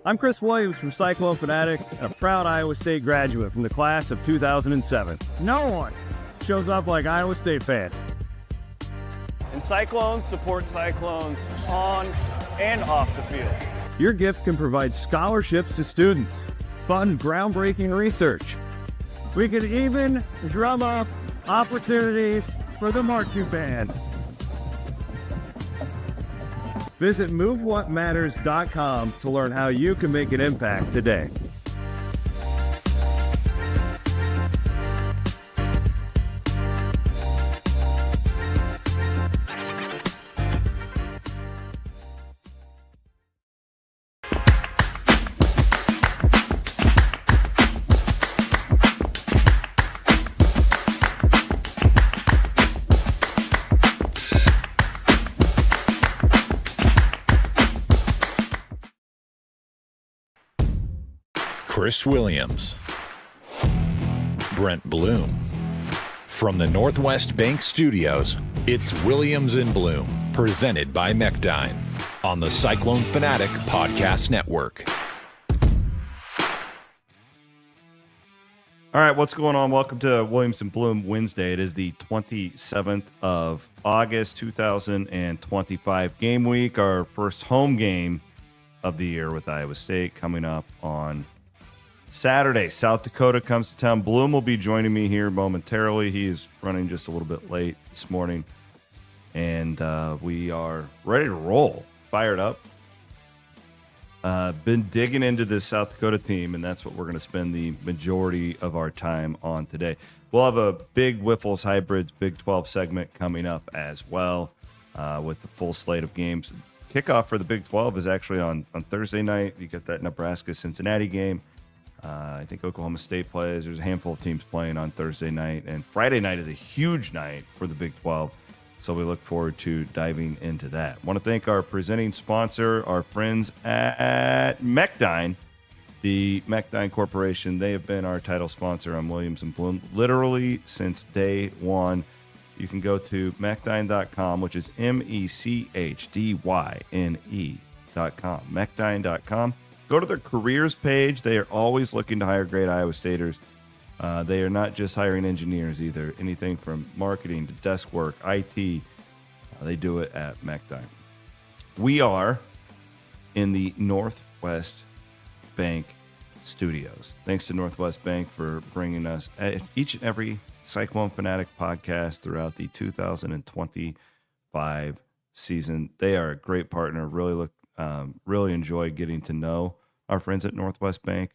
I'm Chris Williams from Cyclone Fanatic and a proud Iowa State graduate from the class of 2007. No one shows up like Iowa State fans. And Cyclones support Cyclones on and off the field. Your gift can provide scholarships to students, fund groundbreaking research. We could even drum up opportunities for the marching band. Visit MoveWhatMatters.com to learn how you can make an impact today. Chris Williams, Brent Blum. From the Northwest Bank Studios, it's Williams and Blum, presented by Mechdyne, on the Cyclone Fanatic Podcast Network. All right, what's going on? Welcome to Williams and Blum Wednesday. It is the 27th of August, 2025 game week, our first home game of the year with Iowa State coming up on Saturday. South Dakota comes to town. Blum will be joining me here momentarily. He is running just a little bit late this morning, and we are ready to roll. Fired up. Been digging into this South Dakota team, and that's what we're going to spend the majority of our time on today. We'll have a big Whiffles Hybrids Big 12 segment coming up as well with the full slate of games. Kickoff for the Big 12 is actually on Thursday night. You get that Nebraska-Cincinnati game. I think Oklahoma State plays. There's a handful of teams playing on Thursday night. And Friday night is a huge night for the Big 12. So we look forward to diving into that. Want to thank our presenting sponsor, our friends at Mechdyne, the Mechdyne Corporation. They have been our title sponsor on Williams and Blum literally since day one. You can go to Mechdyne.com, which is MECHDYNE.com. Mechdyne.com. Go to their careers page. They are always looking to hire great Iowa Staters. They are not just hiring engineers either. Anything from marketing to desk work, IT, they do it at Mechdyne. We are in the Northwest Bank studios. Thanks to Northwest Bank for bringing us each and every Cyclone Fanatic podcast throughout the 2025 season. They are a great partner. Really enjoy getting to know our friends at Northwest Bank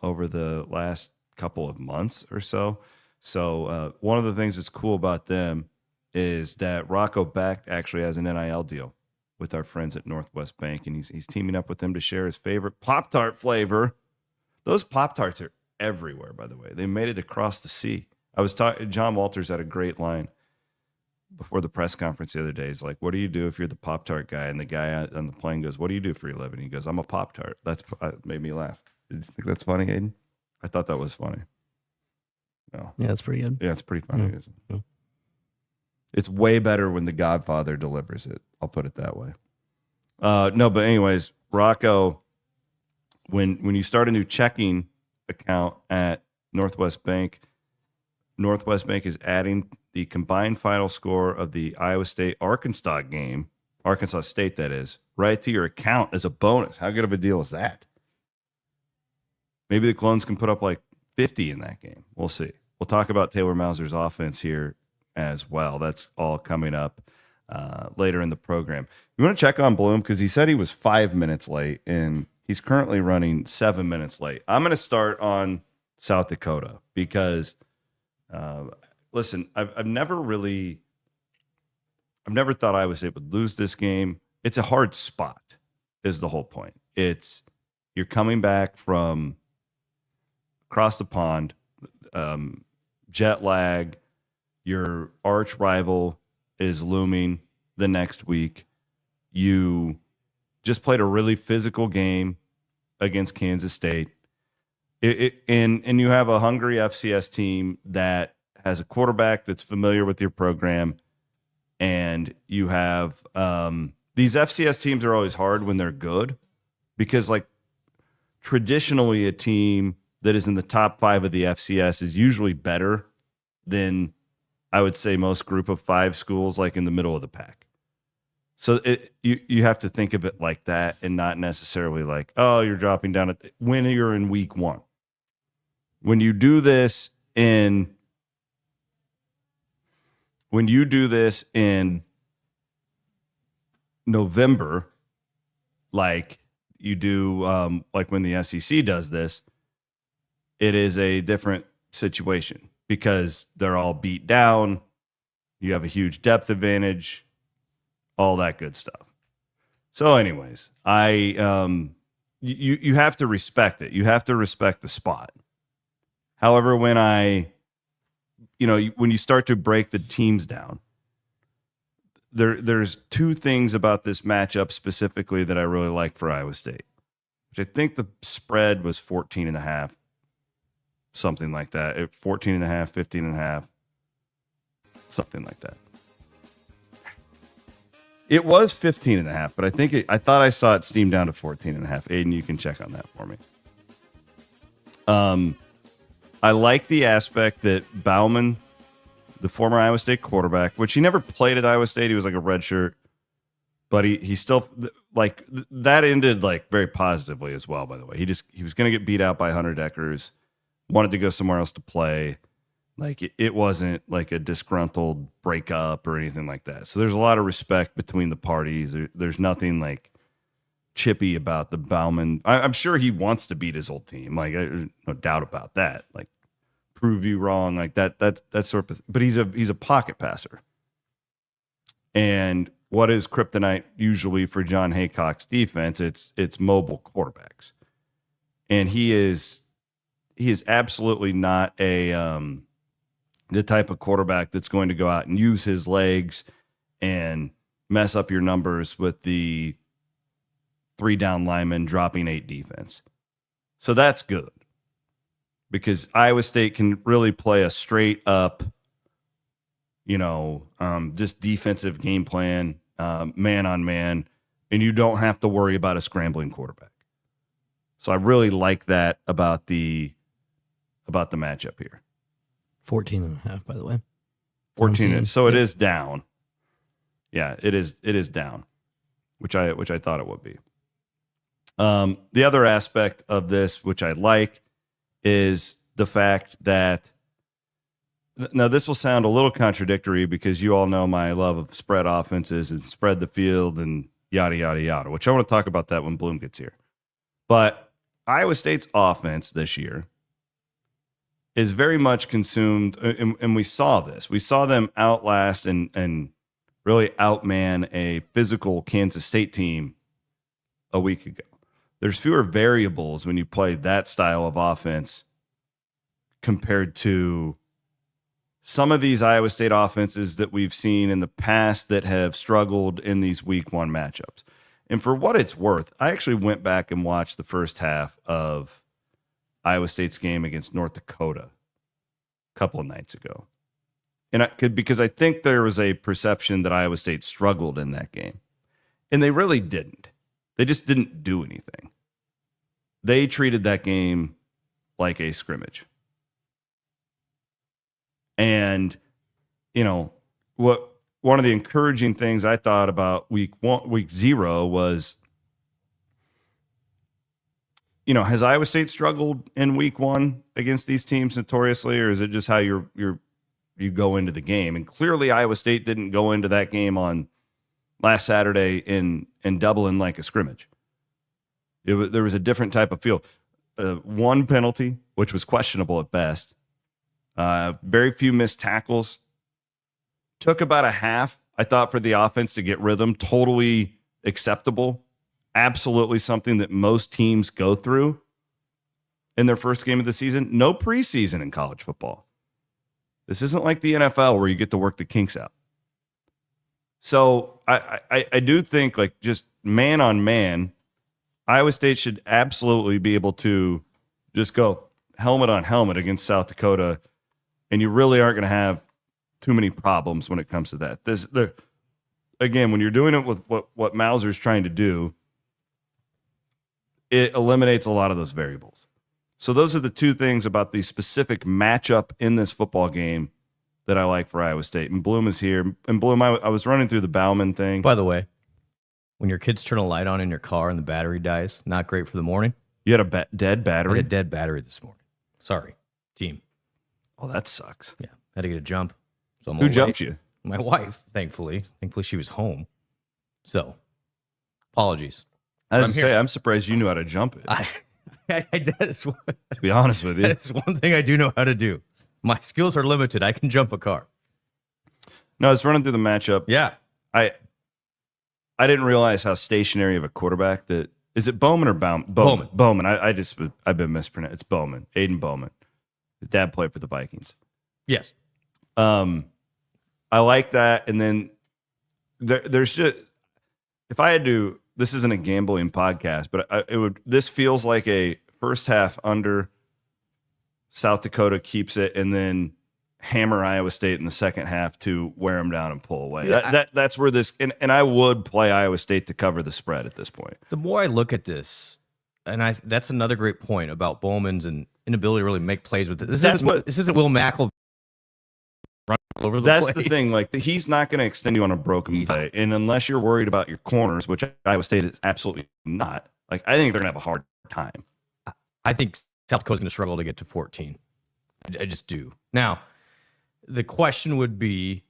over the last couple of months or so. So one of the things that's cool about them is that Rocco Beck actually has an NIL deal with our friends at Northwest Bank, and he's teaming up with them to share his favorite Pop-Tart flavor. Those Pop-Tarts are everywhere, by the way. They made it across the sea. I was talking, John Walters had a great line before the press conference the other day. He's like, what do you do if you're the Pop-Tart guy? And the guy on the plane goes, what do you do for your living? He goes, I'm a Pop-Tart. That made me laugh. Did you think that's funny, Aiden? I thought that was funny. No. Yeah, it's pretty good. Yeah, it's pretty funny. Yeah. It's way better when the Godfather delivers it. I'll put it that way. No, but anyways, Rocco, when you start a new checking account at Northwest Bank is adding the combined final score of the Iowa State-Arkansas game, Arkansas State that is, right to your account as a bonus. How good of a deal is that? Maybe the Clones can put up like 50 in that game. We'll see. We'll talk about Taylor Mauser's offense here as well. That's all coming up later in the program. You want to check on Blum because he said he was 5 minutes late, and he's currently running 7 minutes late. I'm going to start on South Dakota because listen, I've never thought Iowa State would lose this game. It's a hard spot is the whole point. You're coming back from across the pond, jet lag, your arch rival is looming the next week. You just played a really physical game against Kansas State. And you have a hungry FCS team that has a quarterback that's familiar with your program, and you have these FCS teams are always hard when they're good because, like, traditionally a team that is in the top 5 of the FCS is usually better than, I would say, most group of 5 schools like in the middle of the pack. So you have to think of it like that and not necessarily like, oh, you're dropping down when you're in week 1. When you do this in November, like you do, like when the SEC does this, it is a different situation because they're all beat down. You have a huge depth advantage, all that good stuff. So anyways, you have to respect it. You have to respect the spot. However, when you start to break the teams down, there's 2 things about this matchup specifically that I really like for Iowa State, which I think the spread was 14.5, something like that. 14.5, 15.5, something like that. It was 15.5, but I thought I saw it steam down to 14.5. Aiden, you can check on that for me. I like the aspect that Bauman, the former Iowa State quarterback, which he never played at Iowa State, he was like a redshirt, but he still, like, that ended like very positively as well. By the way, he was going to get beat out by Hunter Deckers, wanted to go somewhere else to play. Like it wasn't like a disgruntled breakup or anything like that. So there's a lot of respect between the parties. There's nothing like chippy about the Bauman. I'm sure he wants to beat his old team. Like there's no doubt about that. Like prove you wrong. Like that sort of. But he's a pocket passer. And what is kryptonite usually for John Haycock's defense? It's mobile quarterbacks, and he is absolutely not the type of quarterback that's going to go out and use his legs and mess up your numbers with the 3 down linemen dropping 8 defense. So that's good because Iowa State can really play a straight up, just defensive game plan, man on man, and you don't have to worry about a scrambling quarterback. So I really like that about the matchup here. 14.5, by the way. 14. So it is down. Yeah, it is down, which I thought it would be. The other aspect of this, which I like, is the fact that now this will sound a little contradictory because you all know my love of spread offenses and spread the field and yada, yada, yada, which I want to talk about that when Blum gets here. But Iowa State's offense this year is very much consumed, and we saw this. We saw them outlast and really outman a physical Kansas State team a week ago. There's fewer variables when you play that style of offense compared to some of these Iowa State offenses that we've seen in the past that have struggled in these week 1 matchups. And for what it's worth, I actually went back and watched the first half of Iowa State's game against North Dakota a couple of nights ago. And because I think there was a perception that Iowa State struggled in that game. And they really didn't. They just didn't do anything. They treated that game like a scrimmage. And, one of the encouraging things I thought about week 0 was, has Iowa State struggled in week 1 against these teams notoriously, or is it just how you go into the game? And clearly Iowa State didn't go into that game on last Saturday in Dublin like a scrimmage. There was a different type of feel. 1 penalty, which was questionable at best. Very few missed tackles. Took about a half, I thought, for the offense to get rhythm. Totally acceptable. Absolutely something that most teams go through in their first game of the season. No preseason in college football. This isn't like the NFL where you get to work the kinks out. So I do think, like, just man on man, Iowa State should absolutely be able to just go helmet on helmet against South Dakota, and you really aren't going to have too many problems when it comes to that. Again, when you're doing it with what Mauser's trying to do, it eliminates a lot of those variables. So those are the two things about the specific matchup in this football game that I like for Iowa State. And Bloom is here. And Bloom, I was running through the Bauman thing. By the way, when your kids turn a light on in your car and the battery dies, not great for the morning. You had a dead battery? I had a dead battery this morning. Sorry, team. Oh, that sucks. Yeah, had to get a jump. So I'm Who jumped you? My wife, thankfully. Thankfully, she was home. So, apologies. I was say, I'm surprised you knew how to jump it. To be honest with you. That's one thing I do know how to do. My skills are limited. I can jump a car. No, I was running through the matchup. Yeah. I didn't realize how stationary of a quarterback that is. It Bowman or Bauman? Bowman. I've been mispronounced. It's Bowman. Aiden Bowman. His dad played for the Vikings. Yes. I like that. And then there's just, if I had to, this isn't a gambling podcast, but this feels like a first half under. South Dakota keeps it, and then hammer Iowa State in the second half to wear them down and pull away. Yeah, that's where this, and I would play Iowa State to cover the spread at this point. The more I look at this, and that's another great point about Bowman's and inability to really make plays with it. This isn't Will Mackel running all over the place. That's the thing. Like, he's not going to extend you on a broken play, and unless you're worried about your corners, which Iowa State is absolutely not. Like, I think they're going to have a hard time. I think South Dakota's going to struggle to get to 14. I just do. Now, the question would be,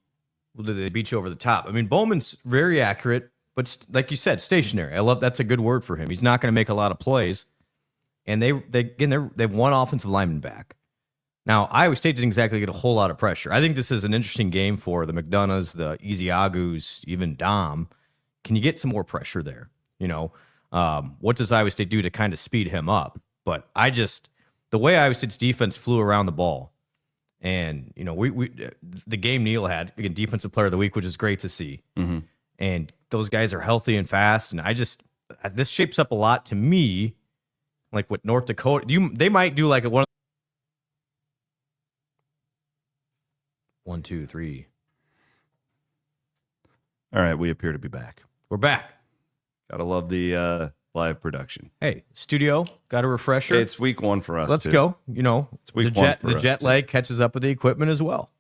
will they beat you over the top? I mean, Bowman's very accurate, but like you said, stationary. I love that's a good word for him. He's not going to make a lot of plays, and they've one offensive lineman back. Now, Iowa State didn't exactly get a whole lot of pressure. I think this is an interesting game for the McDonoughs, the Ezeagus, even Dom. Can you get some more pressure there? You know, what does Iowa State do to kind of speed him up? But the way Iowa State's defense flew around the ball, and you know, we the game Neal had, again, defensive player of the week, which is great to see. Mm-hmm. And those guys are healthy and fast, and this shapes up a lot to me, like what North Dakota. They might do like a 1, 2, 3. All right, we appear to be back. We're back. Gotta love the live production. Hey, studio, got a refresher. It's week 1 for us. Let's go. You know, the jet lag catches up with the equipment as well.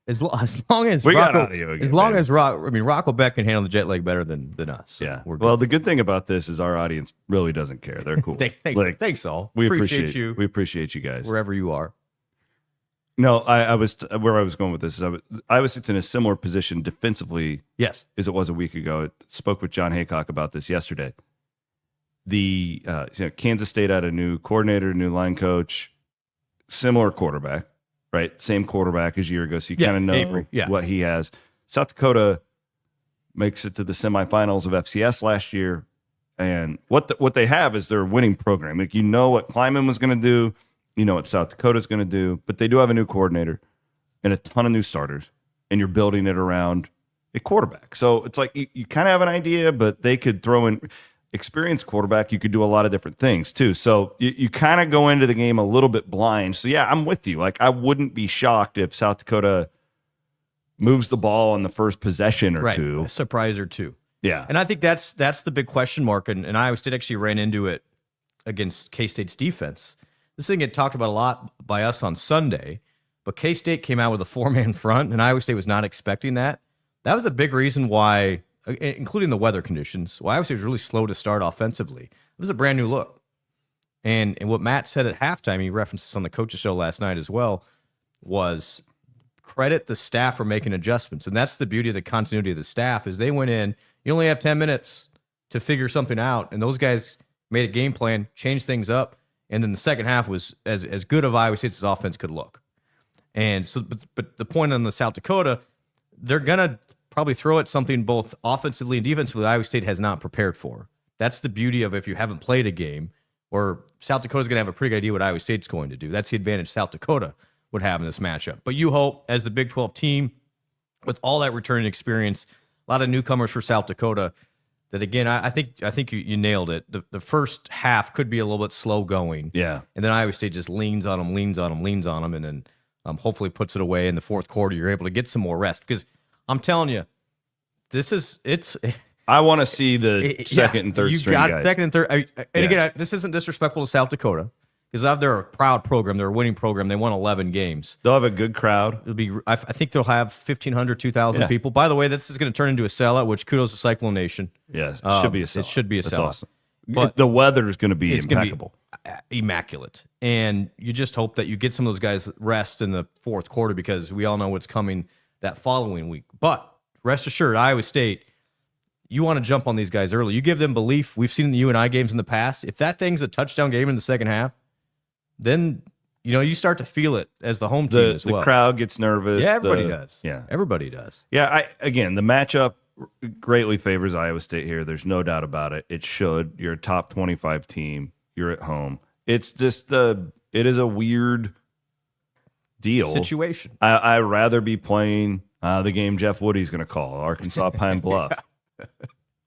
As long as we Rocco, got audio again, Rocco Beck can handle the jet lag better than us. So yeah. Well, the good thing about this is our audience really doesn't care. They're cool. Thanks all. We appreciate you. We appreciate you guys wherever you are. No, I was where I was going with this is Iowa State's in a similar position defensively. Yes, as it was a week ago. I spoke with John Haycock about this yesterday. The Kansas State had a new coordinator, new line coach, similar quarterback, right? Same quarterback as a year ago, so you kind of know what he has. South Dakota makes it to the semifinals of FCS last year, and what they have is their winning program. Like, you know what Kleiman was going to do. You know what South Dakota's going to do, but they do have a new coordinator and a ton of new starters, and you're building it around a quarterback. So it's like you kind of have an idea, but they could throw in experienced quarterback. You could do a lot of different things too. So you kind of go into the game a little bit blind. So yeah, I'm with you. Like, I wouldn't be shocked if South Dakota moves the ball on the first possession or two. A surprise or two. Yeah. And I think that's the big question mark, and Iowa State actually ran into it against K-State's defense. This thing get talked about a lot by us on Sunday, but K-State came out with a 4-man front, and Iowa State was not expecting that. That was a big reason why, including the weather conditions, why Iowa State was really slow to start offensively. It was a brand new look. And what Matt said at halftime, he referenced this on the coaches show last night as well, was credit the staff for making adjustments. And that's the beauty of the continuity of the staff, is they went in, you only have 10 minutes to figure something out, and those guys made a game plan, changed things up. And then the second half was as good of Iowa State's offense could look. And so, but the point on the South Dakota, they're going to probably throw at something both offensively and defensively Iowa State has not prepared for. That's the beauty of if you haven't played a game, or South Dakota's going to have a pretty good idea what Iowa State's going to do. That's the advantage South Dakota would have in this matchup. But you hope, as the Big 12 team, with all that returning experience, a lot of newcomers for South Dakota, that again, I think you nailed it. The first half could be a little bit slow going. Yeah. And then Iowa State just leans on them, and then hopefully puts it away in the fourth quarter. You're able to get some more rest. Because I'm telling you, I want to see the second and third string guys. Second and third. Again, this isn't disrespectful to South Dakota because they're a proud program. They're a winning program. They won 11 games. They'll have a good crowd. It'll be. I think they'll have 1,500, 2,000 people. By the way, this is going to turn into a sellout. Which kudos to Cyclone Nation. Yes, it should be a sellout. It should be a sellout. That's awesome. But the weather is going to be impeccable. Immaculate. And you just hope that you get some of those guys rest in the fourth quarter because we all know what's coming that following week. But rest assured, Iowa State, you want to jump on these guys early. You give them belief. We've seen the UNI games in the past. If that thing's a touchdown game in the second half, then you start to feel it as the home team as well. The crowd gets nervous. Yeah, everybody does. Yeah. Everybody does. Yeah, the matchup greatly favors Iowa State here. There's no doubt about it. It should. You're a top 25 team. You're at home. It's just it is a weird deal. Situation. I'd rather be playing the game Jeff Woody's going to call, Arkansas Pine Bluff,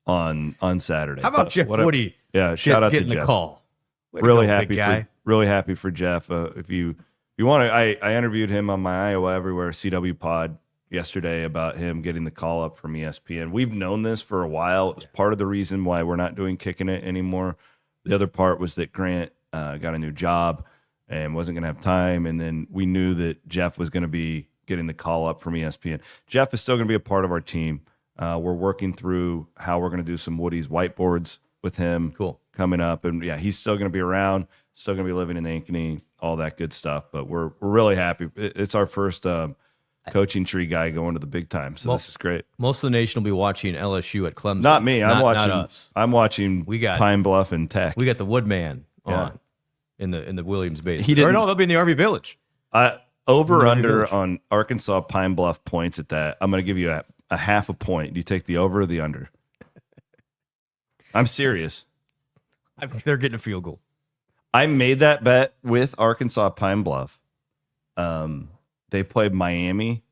on Saturday. How about Jeff Woody? Yeah, shout out to Jeff. Getting the call. Really happy for Jeff. If you want to, I interviewed him on my Iowa Everywhere CW pod yesterday about him getting the call up from ESPN. We've known this for a while. It was part of the reason why we're not doing Kicking It anymore. The other part was that Grant got a new job and wasn't going to have time. And then we knew that Jeff was going to be getting the call up from ESPN. Jeff is still going to be a part of our team. We're working through how we're going to do some Woody's whiteboards with him coming up. And yeah, he's still going to be around, still going to be living in Ankeny, all that good stuff. But we're really happy. It's our first coaching tree guy going to the big time. So this is great. Most of the nation will be watching LSU at Clemson. Not me. Not us. I'm watching Pine Bluff and Tech. We got the Woodman on in the Williams basement. They'll be in the RV Village. Over under on Arkansas Pine Bluff points at that. I'm going to give you a half a point. Do you take the over or the under? I'm serious. They're getting a field goal. I made that bet with Arkansas Pine Bluff. They played Miami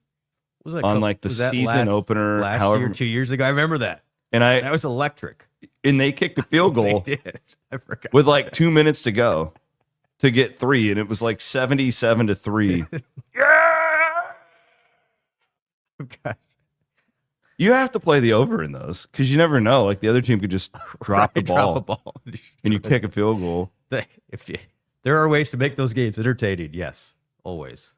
on the season opener last year, 2 years ago. I remember that. And that was electric. And they kicked the field goal. They did. I forgot with 2 minutes to go to get 3, and it was 77-3. Yeah. Okay. You have to play the over in those because you never know. The other team could just drop the ball, and you kick a field goal. There are ways to make those games entertaining. Yes, always.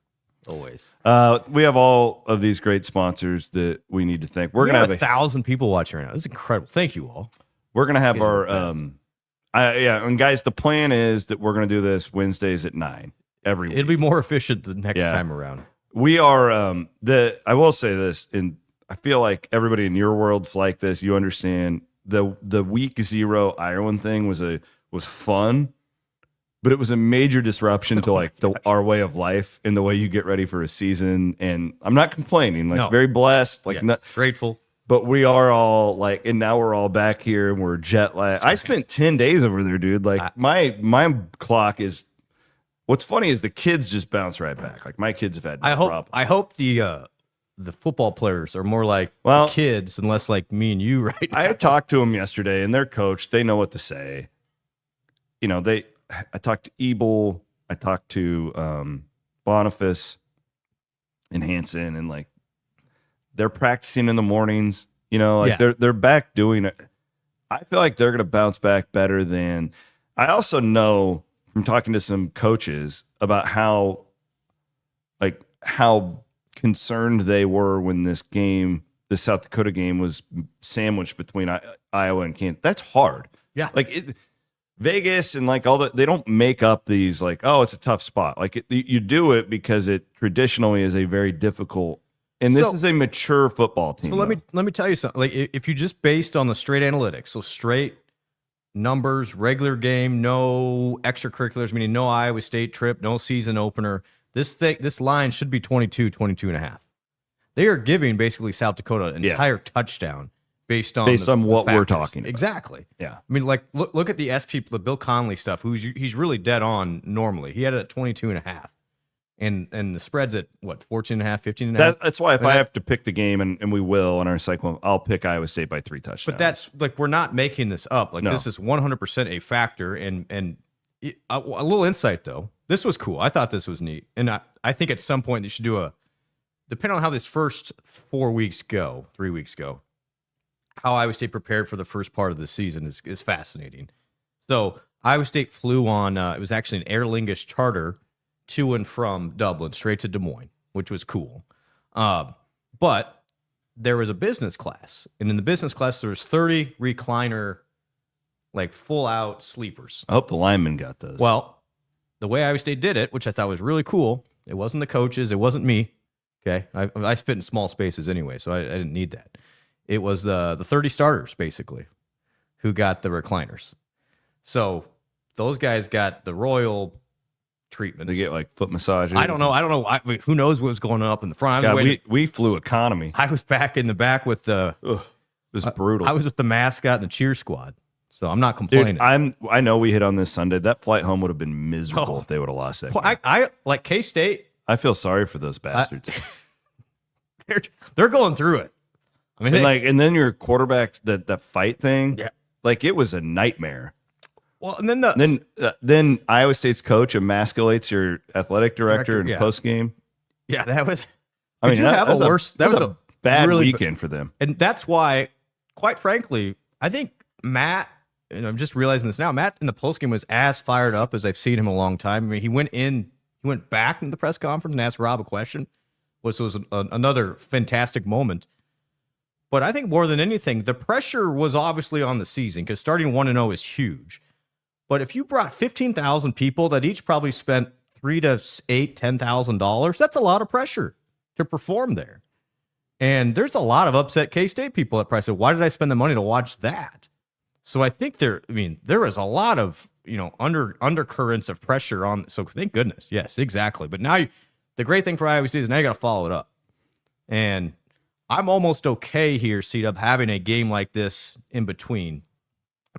We have all of these great sponsors that we need to thank. We're gonna have 1,000 people watching right now. This is incredible. Thank you all. We're gonna have our and guys, the plan is that we're gonna do this Wednesdays at 9 every week. It'll be more efficient the next time around. We are I will say this, and I feel like everybody in your world's like this. You understand the week 0 Ireland thing was fun. But it was a major disruption to our way of life and the way you get ready for a season. And I'm not complaining, very blessed, grateful. But we are all and now we're all back here and we're jet lagged. I spent 10 days over there, dude. My clock is. What's funny is the kids just bounce right back. My kids have had no problem. I hope the football players are more like the kids and less like me and you right now. I talked to them yesterday, and their coach, they know what to say. I talked to Ebel, I talked to Boniface and Hansen, and they're practicing in the mornings. They're back doing it. I feel like they're going to bounce back better than. I also know from talking to some coaches about how concerned they were when this South Dakota game was sandwiched between Iowa and Kansas. That's hard. Yeah, Vegas and all that, they don't make up these it's a tough spot. You do it because it traditionally is a very difficult, and this is a mature football team. So let me tell you something. If you just based on the straight analytics, so straight numbers, regular game, no extracurriculars, meaning no Iowa State trip, no season opener, this line should be 22 and a half. They are giving basically South Dakota an entire touchdown. Based on what we're talking about. Exactly. Yeah. I mean, look at the SP, the Bill Conley stuff, he's really dead on normally. He had it at 22 and a half. And the spread's at, 14 and a half, 15 and a half? That's why if I have to pick the game, and we will on our Cyclone, I'll pick Iowa State by 3 touchdowns. But that's, we're not making this up. This is 100% a factor. And a little insight, though. This was cool. I thought this was neat. And I think at some point they should do depending on how this first 3 weeks go, how Iowa State prepared for the first part of the season is fascinating. So Iowa State flew on, it was actually an Aer Lingus charter to and from Dublin, straight to Des Moines, which was cool. But there was a business class, and in the business class, there was 30 recliner, like full-out sleepers. I hope the linemen got those. Well, the way Iowa State did it, which I thought was really cool, it wasn't the coaches, it wasn't me. Okay, I fit in small spaces anyway, so I didn't need that. It was the 30 starters, basically, who got the recliners. So those guys got the royal treatment. They get like foot massages. I don't know. I mean, who knows what was going on up in the front? God, we flew economy. I was back in the back with the. Ugh, it was brutal. I was with the mascot and the cheer squad, so I'm not complaining. Dude, I know we hit on this Sunday. That flight home would have been miserable if they would have lost that. Well, game. I like K-State. I feel sorry for those bastards. They're going through it. I mean, and then your quarterbacks that fight thing. Yeah. Like it was a nightmare. Well, and then then Iowa State's coach emasculates your athletic director in yeah. post game. Yeah, that was. I mean, that was a bad really weekend for them. And that's why, quite frankly, I think Matt, and I'm just realizing this now, Matt in the postgame was as fired up as I've seen him in a long time. I mean, he went back in the press conference and asked Rob a question, which was another fantastic moment. But I think more than anything, the pressure was obviously on the season because starting 1-0 is huge. But if you brought 15,000 people that each probably spent $3,000 to $10,000, that's a lot of pressure to perform there. And there's a lot of upset K-State people that probably said, why did I spend the money to watch that? So I think there is a lot of, undercurrents of pressure on. So thank goodness. Yes, exactly. But now the great thing for Iowa State is now you got to follow it up. And I'm almost okay here, C-Dub, having a game like this in between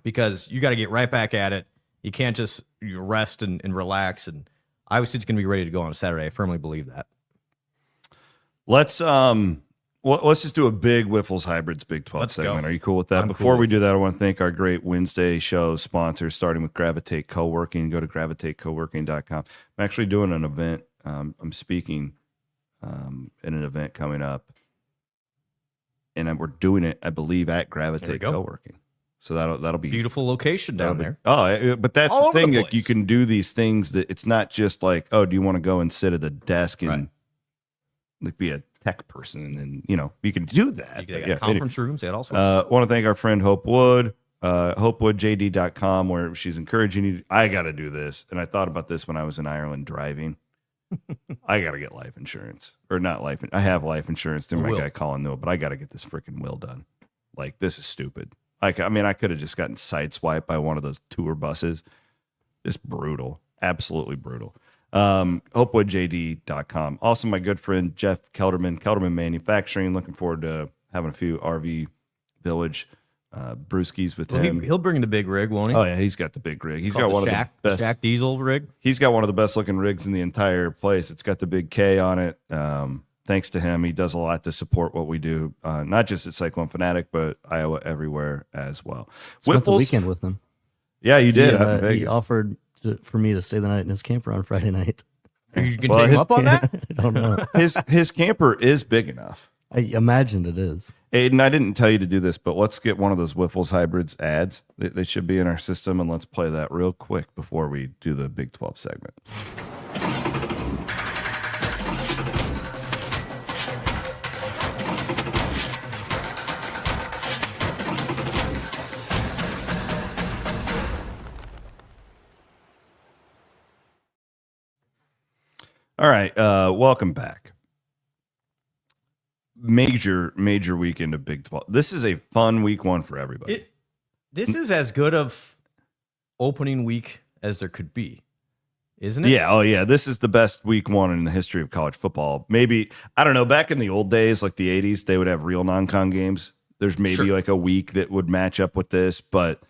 because you got to get right back at it. You can't just rest and relax. And Iowa State's going to be ready to go on Saturday. I firmly believe that. Let's just do a big Wiffles Hybrids Big 12 segment. Are you cool with that? I'm Before cool. we do that, I want to thank our great Wednesday show sponsors, starting with Gravitate Co-working. Go to gravitatecoworking.com. I'm actually doing an event. I'm speaking in an event coming up. And we're doing it, I believe, at Gravitate Co-working. So that'll be Beautiful location down there. Oh, but that's All the over thing. the Like you place. can do these things that it's not just like, oh, do you want to go and sit at a desk and like be a tech person? And you can do that. They got conference rooms. They had all sorts. Want to thank our friend Hope Wood, hopewoodjd.com, where she's encouraging you. I got to do this, and I thought about this when I was in Ireland driving. I got to get life insurance, or not life. I have life insurance through my guy Colin Noah, but I got to get this freaking will done. Like this is stupid. Like I could have just gotten sideswiped by one of those tour buses. Just brutal, absolutely brutal. HopewoodJD.com. Also, my good friend Jeff Kelderman Manufacturing. Looking forward to having a few RV Village brewskis with him. He'll bring the big rig, won't he? Oh yeah, he's got the big rig. He's got Called one the of the best Shack Diesel rig. He's got one of the best looking rigs in the entire place. It's got the big K on it. Thanks to him, he does a lot to support what we do, not just at Cyclone Fanatic, but Iowa everywhere as well. Spent the weekend with him. Yeah, you did. He offered for me to stay the night in his camper on Friday night. Are you going to take him up on that? I don't know. His camper is big enough. I imagined it is. Aiden, I didn't tell you to do this, but let's get one of those Wiffles Hybrids ads. They should be in our system, and let's play that real quick before we do the Big 12 segment. All right, welcome back. Major weekend of Big 12. This is a fun week one for everybody. This is as good of opening week as there could be, isn't it? Yeah, oh yeah. This is the best week one in the history of college football. Maybe, I don't know, back in the old days, like the 80s, they would have real non-con games. There's maybe like a week that would match up with this, but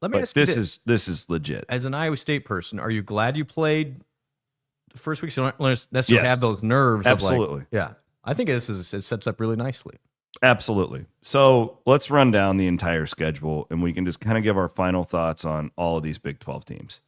Let me ask you this is legit. As an Iowa State person, are you glad you played the first week so you don't necessarily have those nerves? Absolutely. Of like, yeah. I think it sets up really nicely. Absolutely. So let's run down the entire schedule and we can just kind of give our final thoughts on all of these Big 12 teams.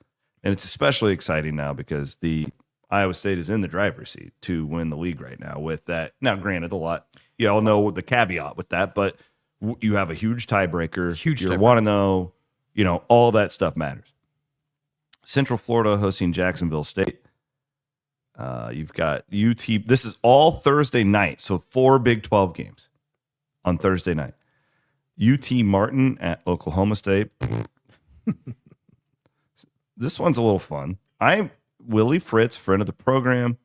And it's especially exciting now because the Iowa State is in the driver's seat to win the league right now with that. Now, granted, a lot, you all know the caveat with that, but You have a huge tiebreaker. Huge You tiebreaker. want to know, all that stuff matters. Central Florida hosting Jacksonville State. You've got UT. This is all Thursday night, so 4 Big 12 games on Thursday night. UT Martin at Oklahoma State. This one's a little fun. I'm Willie Fritz, friend of the program.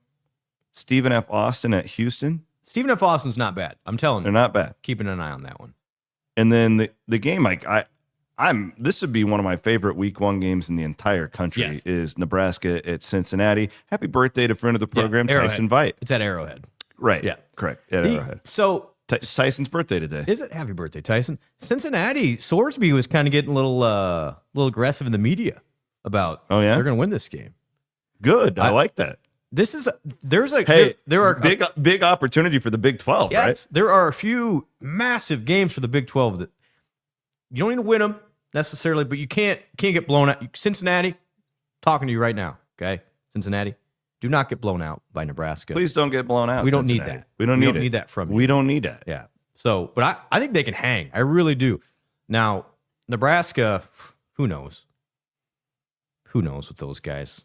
Stephen F. Austin at Houston. Stephen F. Austin's not bad. I'm telling They're you. not bad. Keeping an eye on that one. And then the game, this would be one of my favorite week 1 games in the entire country. Yes. Is Nebraska at Cincinnati. Happy birthday to friend of the program, Arrowhead. Tyson Veit. It's at Arrowhead. Right. Yeah. Correct. At Arrowhead. So It's Tyson's birthday today. is it? Happy birthday, Tyson. Cincinnati, Sorsby was kind of getting a little aggressive in the media about Oh, yeah? they're going to win this game. Good. I like that. This is there are big opportunity for the Big 12, yes, right? there are a few massive games for the Big 12 that you don't need to win them necessarily, but you can't get blown out. Cincinnati, talking to you right now, okay? Cincinnati, do not get blown out by Nebraska. Please don't get blown out. We don't need Cincinnati. that. We don't need that from you. We don't need that. Yeah. So, but I think they can hang. I really do. Now, Nebraska, who knows? Who knows with those guys?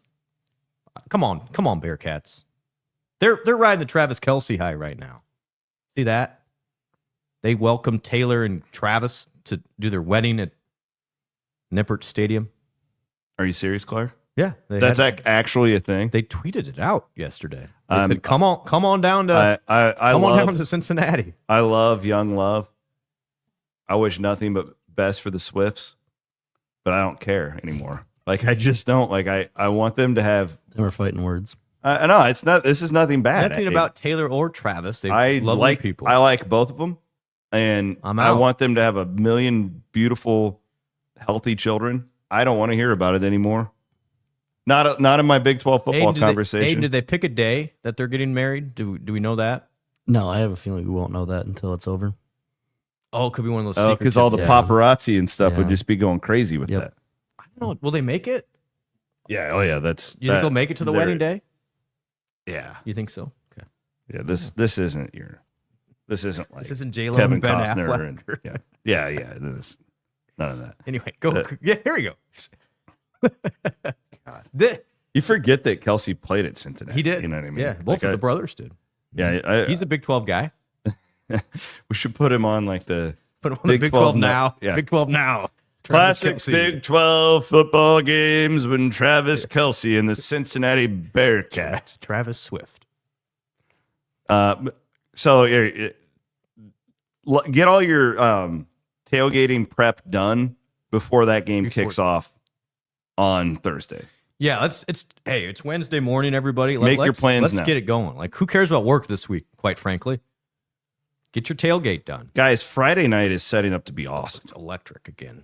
Come on, Bearcats. They're riding the Travis Kelce high right now. See that? They welcomed Taylor and Travis to do their wedding at Nippert Stadium. Are you serious, Clark? Yeah, That's actually a thing. they tweeted it out yesterday. They said, "Come on down to I down to Cincinnati." I love young love. I wish nothing but best for the Swifts, but I don't care anymore. Like, I just don't. Like, I want them to have. They were fighting words. I know it's not. This is nothing bad. Nothing about Taylor or Travis. They I lovely like people. I like both of them, and I'm I out. want them to have a million beautiful, healthy children. I don't want to hear about it anymore. Not in my Big 12 football conversation. Did they pick a day that they're getting married? Do we know that? No, I have a feeling we won't know that until it's over. Oh, it could be one of those. Oh, secret because all the tips. Yeah. paparazzi and stuff would Yeah. just be going crazy with Yep. that. I don't know. Will they make it? Yeah. Oh, yeah. That's. You think they'll make it to the wedding day? Yeah. You think so? Okay. Yeah. This isn't your. This isn't like This isn't J-Lo Kevin and Ben Costner. Affleck. And, yeah. This is none of that. Anyway, go. The- Yeah, here we go. You forget that Kelsey played at Cincinnati. He did. You know what I mean? Yeah, both of the brothers did. Yeah. He's a Big 12 guy. We should put him on like the Put him on the Big Big 12 12 now. Yeah. Big 12 now. Travis classic Kelce. Big 12 football games when Travis Kelce and the Cincinnati Bearcats. Travis Swift. So get all your tailgating prep done before that game kicks off on Thursday. Yeah, it's Wednesday morning, everybody. Make your Let's- plans Let's now. get it going. Like, who cares about work this week, quite frankly? Get your tailgate done. Guys, Friday night is setting up to be awesome. It's electric again.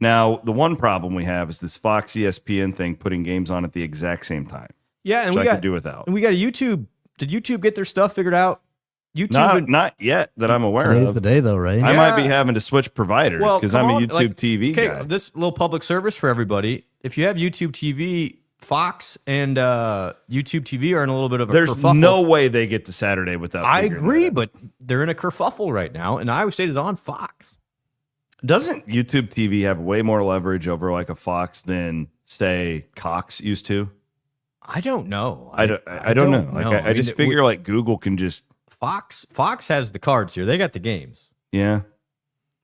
Now, the one problem we have is this Fox ESPN thing putting games on at the exact same time, Yeah, and which we I got could do without. and we got a YouTube. Did YouTube get their stuff figured out? YouTube Not yet that I'm aware Today's of. the day, though, right? I might be Yeah. having to switch providers Well, because come I'm a on, YouTube like, TV okay, guy. this little public service for everybody. If you have YouTube TV, Fox and YouTube TV are in a little bit of a There's kerfuffle. no way they get to Saturday without. I figuring agree, that out. but they're in a kerfuffle right now, and Iowa State is on Fox. Doesn't YouTube TV have way more leverage over like a Fox than say Cox used to? I don't know. I don't know. Like, I just figure like Google can just Fox has the cards here. They got the games. yeah.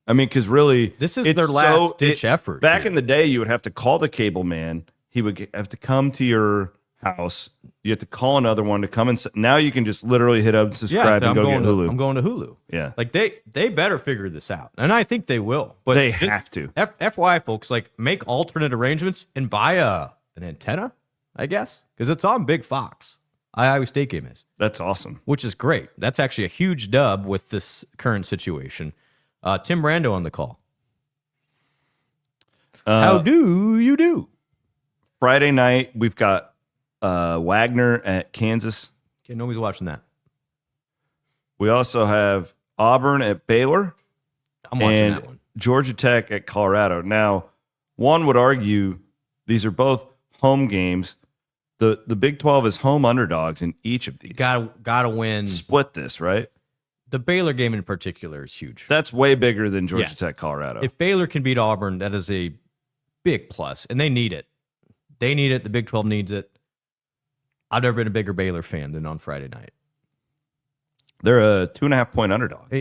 I mean, because really, This is it's their last ditch effort. Back here. in the day, you would have to call the cable man. He would have to come to your house. You have to call another one to come and. Now you can just literally hit unsubscribe so and go get Hulu. I'm going to Hulu. Yeah. Like they better figure this out, and I think they will. But They just have to. FYI, folks, like make alternate arrangements and buy an antenna, I guess, because it's on Big Fox. Iowa State game is, That's awesome. which is great. That's actually a huge dub with this current situation. Tim Brando on the call. How do you do? Friday night, we've got Wagner at Kansas. Okay, nobody's watching that. We also have Auburn at Baylor I'm watching and that one. Georgia Tech at Colorado. Now, one would argue these are both home games. The Big 12 is home underdogs in each of these. Gotta win. Split this, right? The Baylor game in particular is huge. That's way bigger than Georgia Yeah. Tech, Colorado. If Baylor can beat Auburn, that is a big plus, and they need it. They need it. The Big 12 needs it. I've never been a bigger Baylor fan than on Friday night. They're a 2.5-point underdog.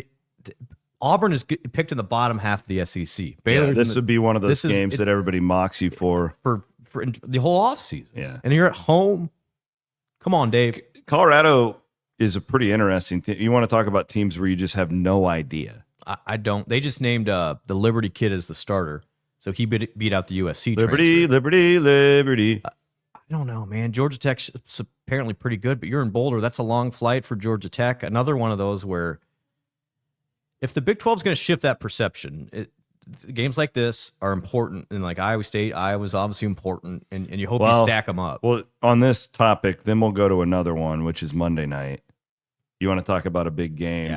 Auburn is picked in the bottom half of the SEC. Yeah, this would be one of those this is- games that it's- everybody mocks you for. for the whole offseason. Yeah. And you're at home. Come on, Dave. Colorado is a pretty interesting team. You want to talk about teams where you just have no idea. I don't. They just named the Liberty kid as the starter, so he beat out the USC Liberty, transfer. Liberty. I don't know, man. Georgia Tech's apparently pretty good, but you're in Boulder. That's a long flight for Georgia Tech. Another one of those where if the Big 12 is going to shift that perception, games like this are important. And like Iowa State, Iowa's obviously important, and you hope you stack them up. Well, on this topic, then we'll go to another one, which is Monday night. You want to talk about a big game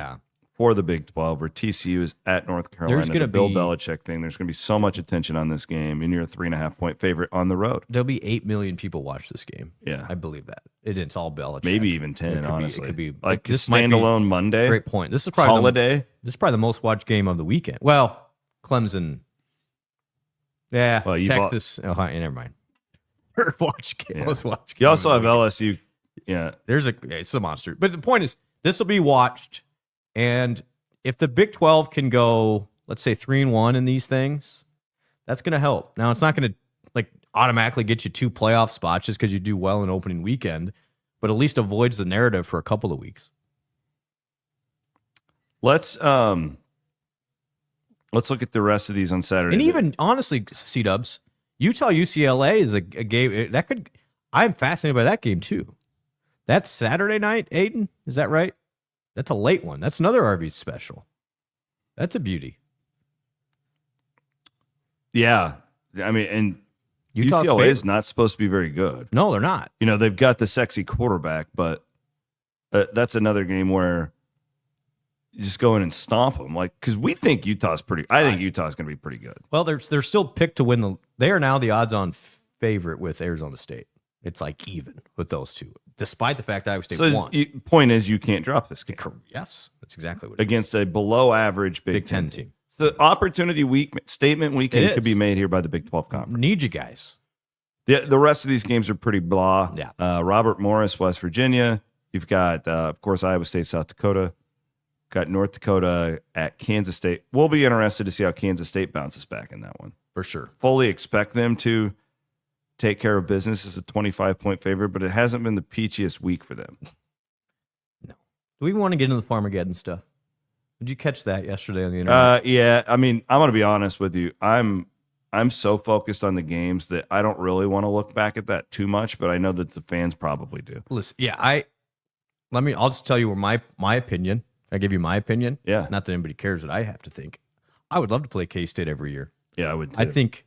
for the Big 12 where TCU is at North Carolina. There's gonna the Bill be- Belichick thing. There's going to be so much attention on this game, and you're a 3.5-point favorite on the road. There'll be 8 million people watch this game. Yeah. I believe that. It's all Belichick. Maybe even It 10, could be- honestly. It could be like this might be- standalone Monday. Great point. This is probably holiday. This is probably the most watched game of the weekend. Well, Clemson. Yeah. Well, you Texas. Never mind. Third watch game. Yeah. Most watched game. You also of have the LSU. weekend. Yeah. It's a monster. But the point is, this will be watched. And if the Big 12 can go, let's say 3-1 in these things, that's going to help. Now, it's not going to like automatically get you 2 playoff spots just because you do well in opening weekend, but at least avoids the narrative for a couple of weeks. Let's look at the rest of these on Saturday. And even honestly, C-Dubs, Utah UCLA is a game that could. I'm fascinated by that game too. That's Saturday night, Aiden. Is that right? That's a late one. That's another Arby's special. That's a beauty. Yeah. I mean, and Utah's UCLA favorite. is not supposed to be very good. No, they're not. You know, they've got the sexy quarterback, but that's another game where you just go in and stomp them. Like, because we think Utah's pretty. I think Utah's going to be pretty good. Well, they're still picked to win the. They are now the odds-on favorite with Arizona State. It's like even with those two, despite the fact Iowa State won. Point is, you can't drop this game Yes, that's exactly what it is. against a below-average Big Ten Ten team. So opportunity week statement weekend It could be is. made here by the Big 12 conference. Need you guys. The rest of these games are pretty blah. Yeah. Robert Morris, West Virginia. You've got, of course, Iowa State, South Dakota. Got North Dakota at Kansas State. We'll be interested to see how Kansas State bounces back in that one. For sure. Fully expect them to take care of business as a 25-point favorite, but it hasn't been the peachiest week for them. No. Do we even want to get into the Farmageddon stuff? Did you catch that yesterday on the internet? Yeah. I mean, I'm going to be honest with you. I'm so focused on the games that I don't really want to look back at that too much, but I know that the fans probably do. Listen, yeah, I'll just tell you where my opinion. I give you my opinion. Yeah. Not that anybody cares what I have to think. I would love to play K-State every year. Yeah, I would too. I think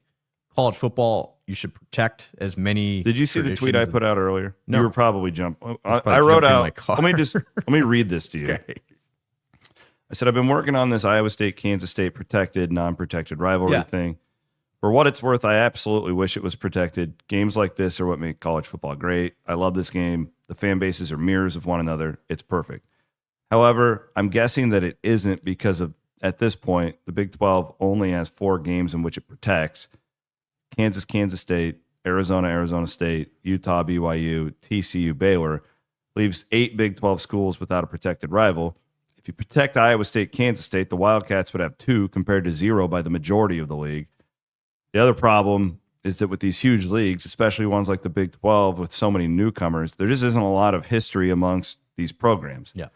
college football, you should protect as many. Did you see the tweet I traditions. put out earlier? No. You were probably jumping. probably I wrote jumping in out. my car. Let me read this to you. Okay. I said, I've been working on this Iowa State, Kansas State protected, non-protected rivalry Yeah. thing. For what it's worth, I absolutely wish it was protected. Games like this are what make college football great. I love this game. The fan bases are mirrors of one another. It's perfect. However, I'm guessing that it isn't because of, at this point, the Big 12 only has 4 games in which it protects. Kansas, Kansas State, Arizona, Arizona State, Utah, BYU, TCU, Baylor. Leaves 8 Big 12 schools without a protected rival. If you protect Iowa State, Kansas State, the Wildcats would have 2 compared to 0 by the majority of the league. The other problem is that with these huge leagues, especially ones like the Big 12 with so many newcomers, there just isn't a lot of history amongst these programs. Yeah.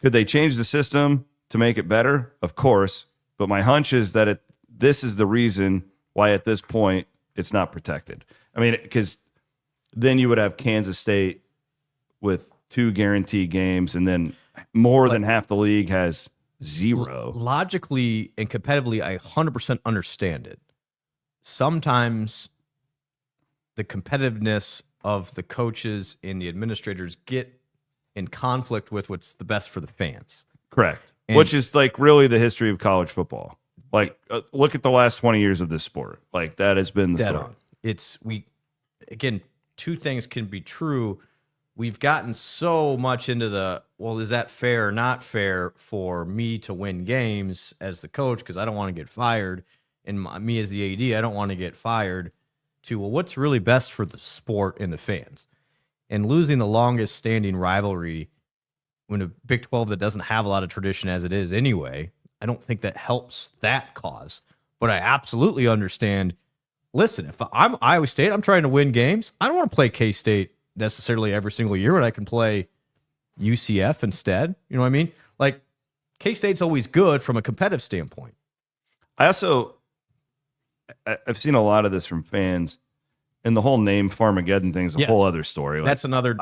Could they change the system to make it better? Of course. But my hunch is that this is the reason why at this point it's not protected. I mean, because then you would have Kansas State with 2 guaranteed games, and then more than half the league has 0. Logically and competitively, I 100% understand it. Sometimes the competitiveness of the coaches and the administrators get in conflict with what's the best for the fans. Correct. And- Which is like really the history of college football. Like, look at the last 20 years of this sport. Like, that has been the Dead story. on. Again, 2 things can be true we've gotten so much into the, well, is that fair or not fair for me to win games as the coach because I don't want to get fired, and me as the AD, I don't want to get fired, to, well, what's really best for the sport and the fans? And losing the longest standing rivalry when a Big 12 that doesn't have a lot of tradition as it is anyway, I don't think that helps that cause. But I absolutely understand, listen, if I'm Iowa State, I'm trying to win games. I don't want to play K-State necessarily every single year when I can play UCF instead. You know what I mean? Like, K-State's always good from a competitive standpoint. I've seen a lot of this from fans, and the whole name Farmageddon thing is a whole other story. Like, that's another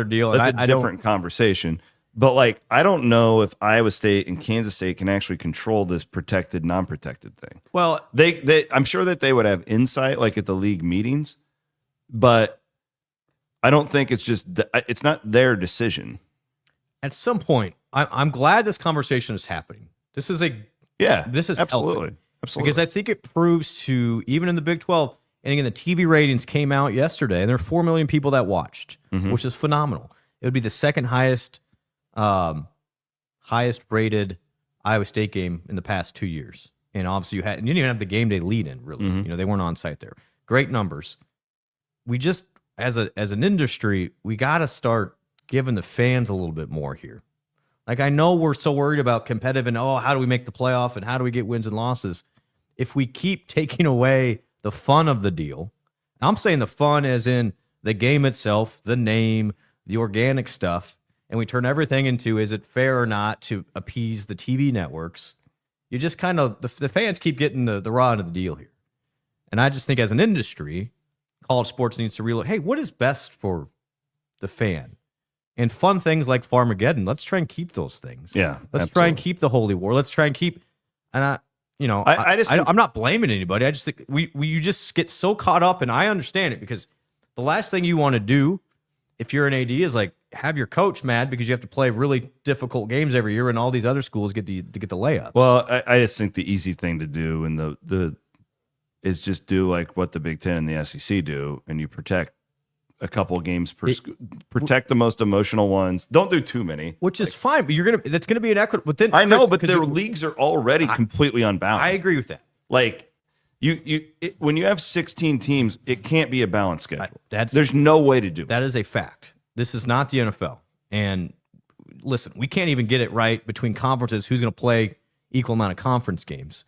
deal. That's a different conversation. But like, I don't know if Iowa State and Kansas State can actually control this protected, non-protected thing. Well, I'm sure that they would have insight, like at the league meetings, but I don't think it's not their decision. At some point, I'm glad this conversation is happening. This is absolutely healthy. Because I think it proves to, even in the Big 12, and again, the TV ratings came out yesterday, and there are 4 million people that watched, which is phenomenal. It would be the second highest rated Iowa State game in the past 2 years. And obviously you didn't even have the game day lead in, really. You know, they weren't on site there. Great numbers. We just, as an industry, we got to start giving the fans a little bit more here. Like, I know we're so worried about competitive and, how do we make the playoff and how do we get wins and losses? If we keep taking away the fun of the deal, I'm saying the fun as in the game itself, the name, the organic stuff, and we turn everything into, is it fair or not to appease the TV networks, you just kind of, the fans keep getting the raw end of the deal here. And I just think as an industry, college sports needs to realize, hey, what is best for the fan? And fun things like Farmageddon, let's try and keep those things. Yeah, let's try and keep the Holy War. Let's try and keep, and I'm not blaming anybody. I just think you just get so caught up, and I understand it, because the last thing you want to do if you're an AD is like have your coach mad because you have to play really difficult games every year, and all these other schools get the layups. Well, I just think the easy thing to do and the is just do like what the Big Ten and the SEC do, and you protect a couple of games per protect the most emotional ones. Don't do too many, which is fine. But that's gonna be an equitable. But then I know, but their leagues are already completely unbalanced. I agree with that. Like when you have 16 teams, it can't be a balanced schedule. There's no way to do it. That is a fact. This is not the NFL. And listen, we can't even get it right between conferences. Who's going to play equal amount of conference games?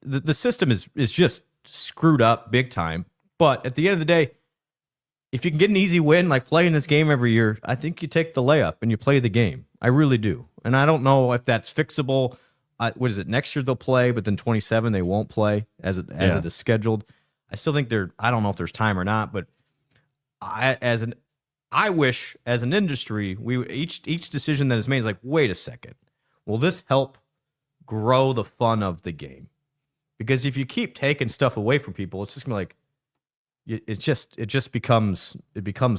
The system is just screwed up big time. But at the end of the day, if you can get an easy win, like playing this game every year, I think you take the layup and you play the game. I really do. And I don't know if that's fixable. What is it? Next year they'll play, but then 27 they won't play as it is scheduled. I still think I don't know if there's time or not, but I wish as an industry, each decision that is made is like, wait a second, will this help grow the fun of the game? Because if you keep taking stuff away from people, it's just gonna like, it just becomes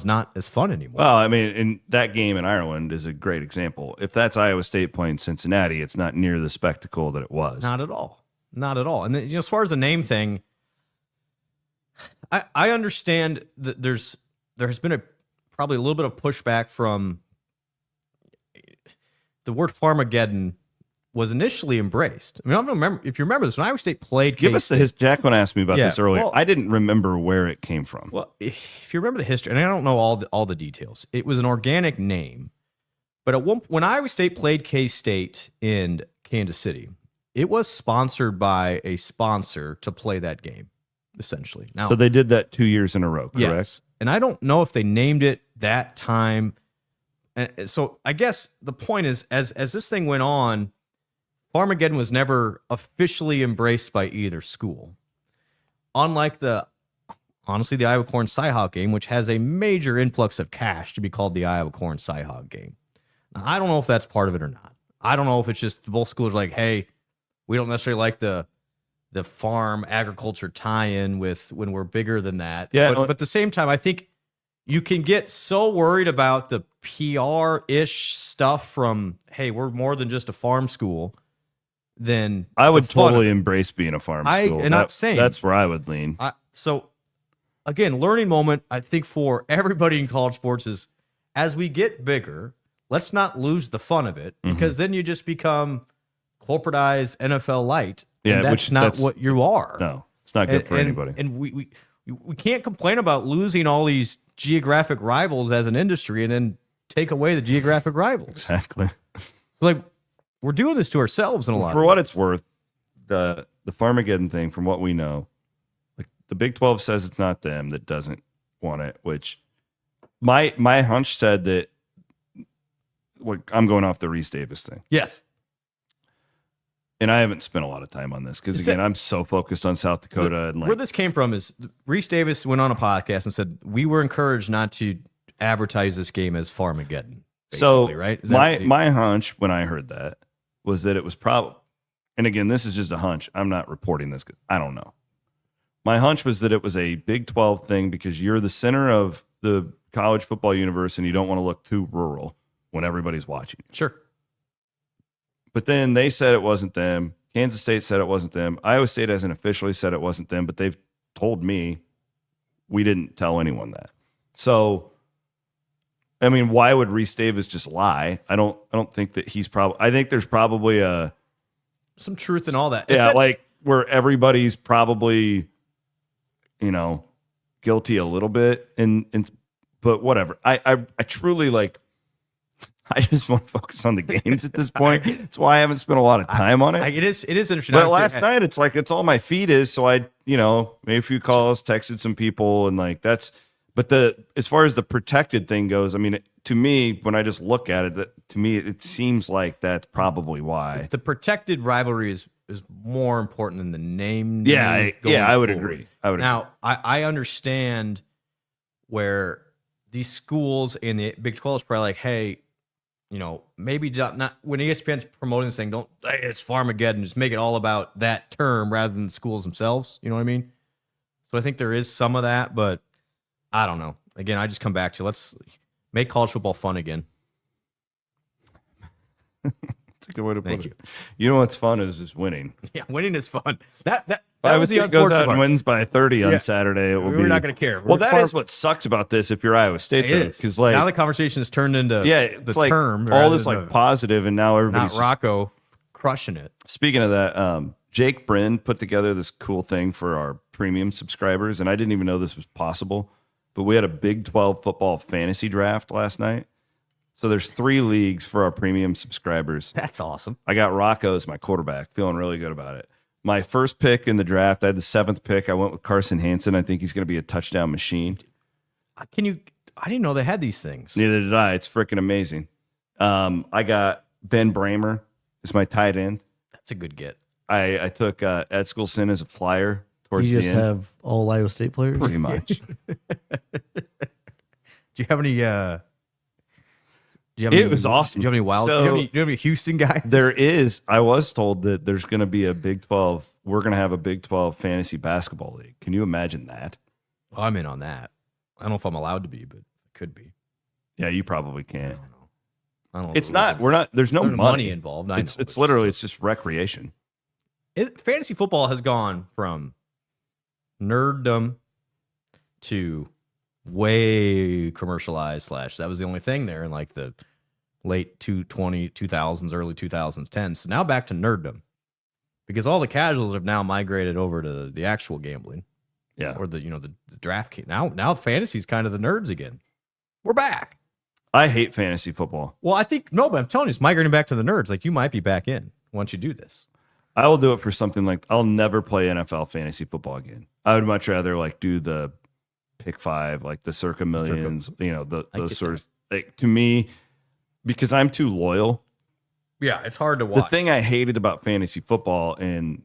not as fun anymore. Well, I mean, in that game in Ireland is a great example. If that's Iowa State playing Cincinnati, it's not near the spectacle that it was. Not at all. Not at all. And then, as far as the name thing, I understand that there has been probably a little bit of pushback from the word Farmageddon was initially embraced. I mean, I don't remember if you remember this when Iowa State played. Give us Jacqueline asked me about this earlier. Well, I didn't remember where it came from. Well, if you remember the history, and I don't know all the details, it was an organic name. But when Iowa State played K-State in Kansas City, it was sponsored by a sponsor to play that game, essentially. Now, so they did that 2 years in a row, correct? Yes. And I don't know if they named it that time. And so I guess the point is, as this thing went on, Farmageddon was never officially embraced by either school. Unlike the Iowa Corn Cyhawk game, which has a major influx of cash to be called the Iowa Corn Cyhawk game. Now, I don't know if that's part of it or not. I don't know if it's just both schools are like, hey, we don't necessarily like the farm agriculture tie-in with when we're bigger than that. Yeah, but at the same time, I think you can get so worried about the PR-ish stuff from, hey, we're more than just a farm school. Then I would totally embrace being a farm school. And not saying that's where I would lean. So again, learning moment, I think for everybody in college sports is as we get bigger, let's not lose the fun of it, because then you just become corporatized NFL light. Yeah, and that's what you are. No, it's not good for anybody. And we can't complain about losing all these geographic rivals as an industry and then take away the geographic rivals. Exactly. Like, we're doing this to ourselves in a lot. For what it's worth, the Farmageddon thing, from what we know, like the Big 12 says it's not them that doesn't want it, which my hunch said that. I'm going off the Reese Davis thing. Yes. And I haven't spent a lot of time on this because, again, I'm so focused on South Dakota. And where this came from is Reese Davis went on a podcast and said, we were encouraged not to advertise this game as Farmageddon. So, right? My hunch when I heard that was that it was probably, and again, this is just a hunch. I'm not reporting this. I don't know. My hunch was that it was a Big 12 thing because you're the center of the college football universe and you don't want to look too rural when everybody's watching you. Sure. But then they said it wasn't them. Kansas State said it wasn't them. Iowa State hasn't officially said it wasn't them, but they've told me we didn't tell anyone that. So, I mean, why would Reese Davis just lie? I don't think that he's probably. I think there's probably some truth in all that. Like where everybody's probably, guilty a little bit, and but whatever. I truly like. I just want to focus on the games at this point. That's why I haven't spent a lot of time on it. It is interesting. But last night, it's like it's all my feed is. So I, made a few calls, texted some people, and like that's. But as far as the protected thing goes, I mean, to me, when I just look at it, it seems like that's probably why the protected rivalry is more important than the name. Yeah, I would agree. I understand where these schools in the Big 12 is probably like, hey. Maybe not when ESPN's promoting this thing, it's Farmageddon, just make it all about that term rather than the schools themselves. You know what I mean? So I think there is some of that, but I don't know. Again, I just come back to let's make college football fun again. That's a good way to put it. You know what's fun is just winning. Yeah, winning is fun. That was the goes out and wins by 30 on Saturday. We're not going to care. That is what sucks about this. If you're Iowa State, because now the conversation has turned into the like term, all this like positive, and now everybody's not Rocco crushing it. Speaking of that, Jake Bryn put together this cool thing for our premium subscribers, and I didn't even know this was possible. But we had a Big 12 football fantasy draft last night. So there's 3 leagues for our premium subscribers. That's awesome. I got Rocco as my quarterback, feeling really good about it. My first pick in the draft, I had the 7th pick. I went with Carson Hansen. I think he's going to be a touchdown machine. I didn't know they had these things. Neither did I. It's freaking amazing. I got Ben Bramer as my tight end. That's a good get. I took Ed Skilson as a flyer towards you the just end. have all Iowa State players? Pretty much. Do you have any... It was awesome. Do you have any wild? Do you have any Houston guys? There is. I was told that there's going to be a Big 12. We're going to have a Big 12 fantasy basketball league. Can you imagine that? Well, I'm in on that. I don't know if I'm allowed to be, but it could be. Yeah, you probably can. I don't know. It's not. We're not. There's no money involved. It's literally. It's just recreation. Fantasy football has gone from nerddom to way commercialized / that was the only thing there in like the late 2000s, early 2010s. So now back to nerddom because all the casuals have now migrated over to the actual gambling. Yeah. Or the draft. Now fantasy's kind of the nerds again. We're back. I hate fantasy football. Well, but I'm telling you, it's migrating back to the nerds. Like you might be back in once you do this. I will do it for something like I'll never play NFL fantasy football again. I would much rather like do the Pick 5, like the Circa Millions, those sort of like to me, because I'm too loyal. Yeah, it's hard to watch. The thing I hated about fantasy football, and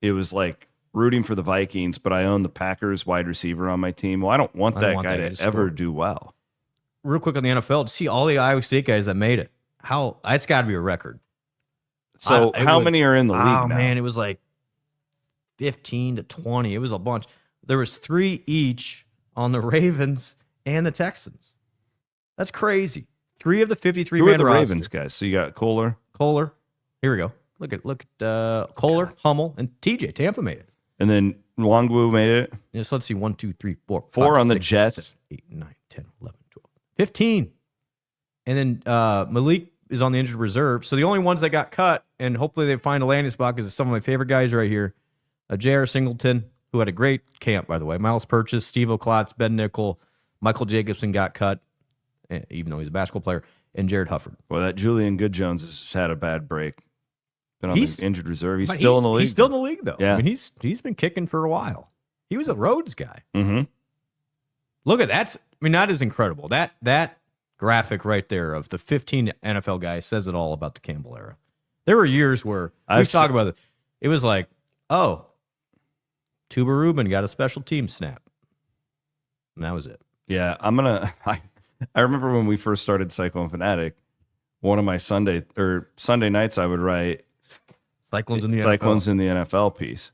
it was like rooting for the Vikings, but I own the Packers wide receiver on my team. Well, I don't want that guy to ever do well. Real quick on the NFL, to see all the Iowa State guys that made it, that's got to be a record. So how many are in the league now? Oh, man, it was like 15 to 20. It was a bunch. There was 3 each on the Ravens and the Texans. That's crazy. 3 of the 53 Who are man the roster. Ravens guys? So you got Kohler. Here we go. Look at Kohler, Hummel, and TJ. Tampa made it. And then Nwangwu made it. Yes, let's see. 1, 2, 3, 4, 4 5, on the 6, Jets. 7, 8, 9, 10, 11, 12, 15. And then Malik is on the injured reserve. So the only ones that got cut, and hopefully they find a landing spot because it's some of my favorite guys right here. J.R. Singleton, who had a great camp, by the way. Miles Purchase, Steve O'Klotz, Ben Nickel, Michael Jacobson got cut, even though he's a basketball player, and Jared Hufford. Well, that Julian Good-Jones has had a bad break. Been on the injured reserve. He's But still in the league. He's still in the league, though. Yeah. I mean, he's been kicking for a while. He was a Rhodes guy. Mm-hmm. Look at that. I mean, that is incredible. That graphic right there of the 15 NFL guys says it all about the Campbell era. There were years where we've talked about it. It was like, oh, Tuba Rubin got a special team snap. And that was it. Yeah, I remember when we first started Cyclone Fanatic, one of my Sunday nights I would write Cyclones in the NFL piece.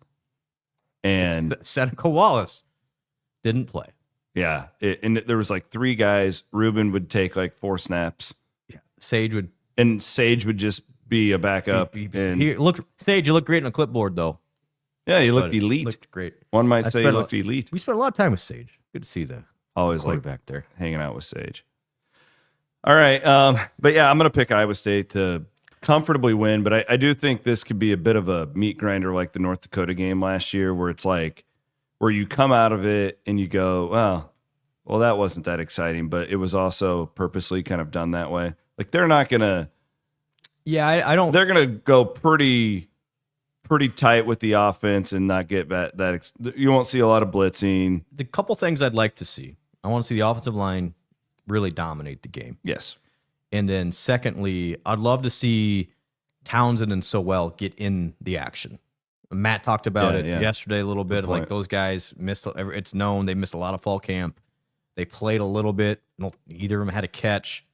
And Seneca Wallace didn't play. yeah, and there was like 3 guys. Ruben would take like 4 snaps. Yeah. Sage would just be a backup. Sage, you look great on a clipboard, though. Yeah, he looked elite. Looked great. One might say he looked elite. We spent a lot of time with Sage. Good to see the Always quarterback like there. hanging out with Sage. All right. But yeah, I'm going to pick Iowa State to comfortably win. But I do think this could be a bit of a meat grinder like the North Dakota game last year, where it's like, where you come out of it and you go, well, that wasn't that exciting, but it was also purposely kind of done that way. Like they're not going to. Yeah, I don't. They're going to go pretty tight with the offense and not get that. You won't see a lot of blitzing. The couple things I'd like to see. I want to see the offensive line really dominate the game. Yes. And then secondly, I'd love to see Townsend and Sowell get in the action. Matt talked about it yesterday a little bit. Like those guys missed. It's known they missed a lot of fall camp. They played a little bit. Either of them had a catch.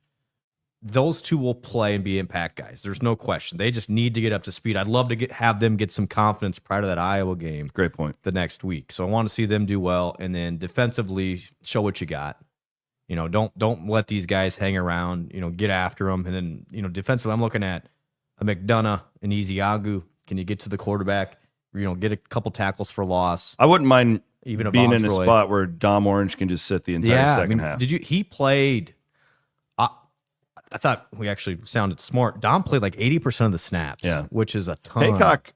Those two will play and be impact guys. There's no question. They just need to get up to speed. I'd love to have them get some confidence prior to that Iowa game. Great point. The next week. So I want to see them do well, and then defensively show what you got. Don't let these guys hang around. Get after them, and then defensively, I'm looking at a McDonough and Ezeagu. Can you get to the quarterback? Get a couple tackles for loss. I wouldn't mind even being in a spot where Dom Orange can just sit the entire second half. He played. I thought we actually sounded smart. Dom played like 80% of the snaps, which is a ton. Haycock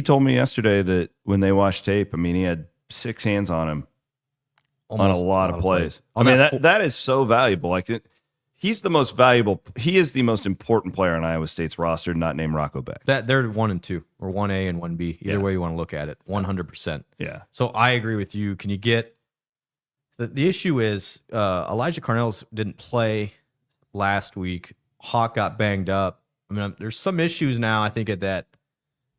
told me yesterday that when they watched tape, I mean, he had 6 hands on him on a lot of plays. I mean, that is so valuable. Like he's the most valuable. He is the most important player on Iowa State's roster, not named Rocco Beck. They're 1 and 2, or 1A and 1B, either way you want to look at it. 100%. Yeah. So I agree with you. Can you get the issue is Elijah Carnell's didn't play last week. Hawk got banged up. I mean, there's some issues now, I think, at that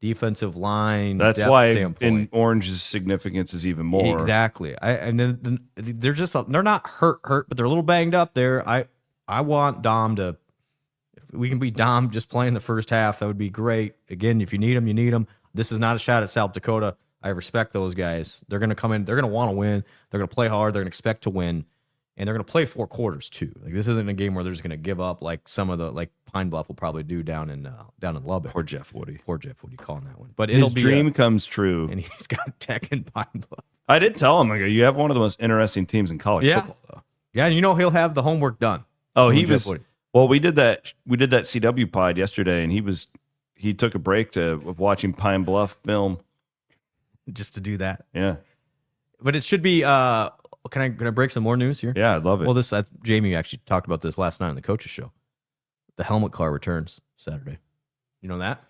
defensive line. That's why in Orange's significance is even more. Exactly. And then they're not hurt, but they're a little banged up there. I want Dom to, if we can beat Dom just playing the first half, that would be great. Again, if you need him, you need him. This is not a shot at South Dakota. I respect those guys. They're going to come in. They're going to want to win. They're going to play hard. They're going to expect to win. And they're going to play 4 quarters too. Like this isn't a game where they're just going to give up like some of the Pine Bluff will probably do down in Lubbock. Poor Jeff Woody calling that one. But his dream comes true, and he's got Tech in Pine Bluff. I did tell him, you have one of the most interesting teams in college football, though. Yeah, and he'll have the homework done. Oh, he was. Well, we did that CW pod yesterday, and he took a break of watching Pine Bluff film just to do that. Yeah, but it should be. Can I break some more news here? Yeah, I'd love it. Well, Jamie actually talked about this last night on the coaches show. The helmet car returns Saturday. You know that?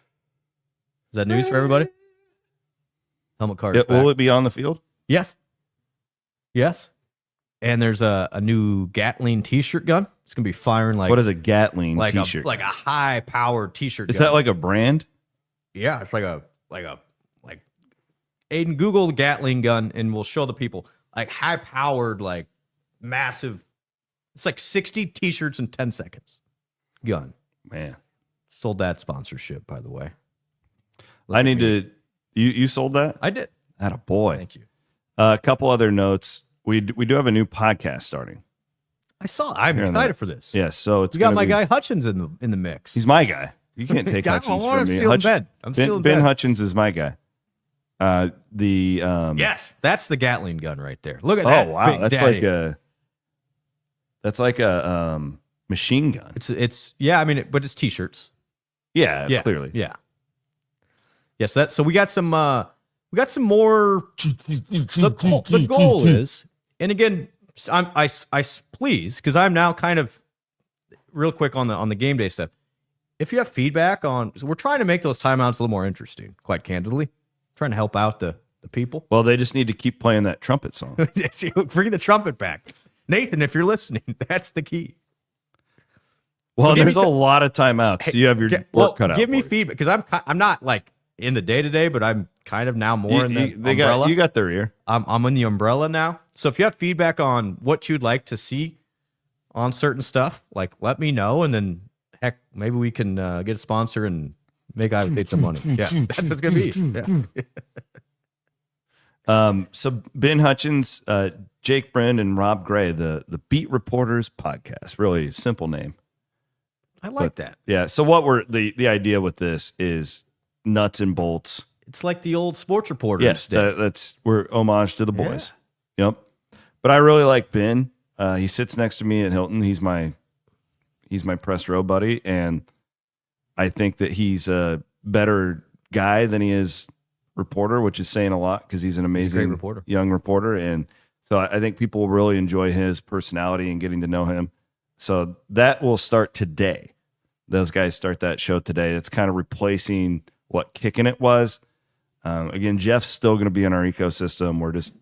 Is that news for everybody? Helmet car. Will it be on the field? Yes. And there's a new Gatling T-shirt gun. It's gonna be firing like. What is a Gatling T-shirt? Like a high-powered T-shirt. Is that like a brand? Yeah, it's like Aiden, Google the Gatling gun, and we'll show the people. Like high-powered, like massive. It's like 60 T-shirts in 10 seconds. Gun. Man. Sold that sponsorship, by the way. I need to. You sold that? I did. Atta boy. Thank you. A couple other notes. We do have a new podcast starting. I'm excited for this. Yes, so it's. You got my guy Hutchins in the mix. He's my guy. You can't take Hutchins from me. I'm stealing Ben Hutchins is my guy. Yes, that's the Gatling gun right there. Look at that. Oh wow, Big Daddy. that's like a machine gun. It's yeah. I mean, but it's t-shirts. Yeah, Yeah, clearly. Yeah. Yes. So we got some more. The goal is, and again, I please, because I'm now kind of real quick on the game day stuff. If you have feedback on, so we're trying to make those timeouts a little more interesting. Quite candidly, trying to help out the people. Well, they just need to keep playing that trumpet song. Bring the trumpet back, Nathan. If you're listening, that's the key. Well, give there's me a lot of timeouts. So you have your work cut out. Give me for you. feedback, because I'm not like in the day to day, but I'm kind of now more in the umbrella. You got their ear. I'm in the umbrella now. So if you have feedback on what you'd like to see on certain stuff, like let me know, and then heck, maybe we can get a sponsor and make Iowa State some money. Yeah, that's what it's gonna be. Yeah. So Ben Hutchins, Jake Brand, and Rob Gray, the Beat Reporters podcast. Really simple name. I like that. Yeah. So what we're the idea with this is nuts and bolts. It's like the old sports reporters. Yes, we're homage to the boys. Yeah. Yep. But I really like Ben. He sits next to me at Hilton. He's my press row buddy, and I think that he's a better guy than he is reporter, which is saying a lot because he's an amazing reporter. Young reporter. And so I think people will really enjoy his personality and getting to know him. So that will start today. Those guys start that show today. It's kind of replacing what Kicking It was. Again, Jeff's still going to be in our ecosystem.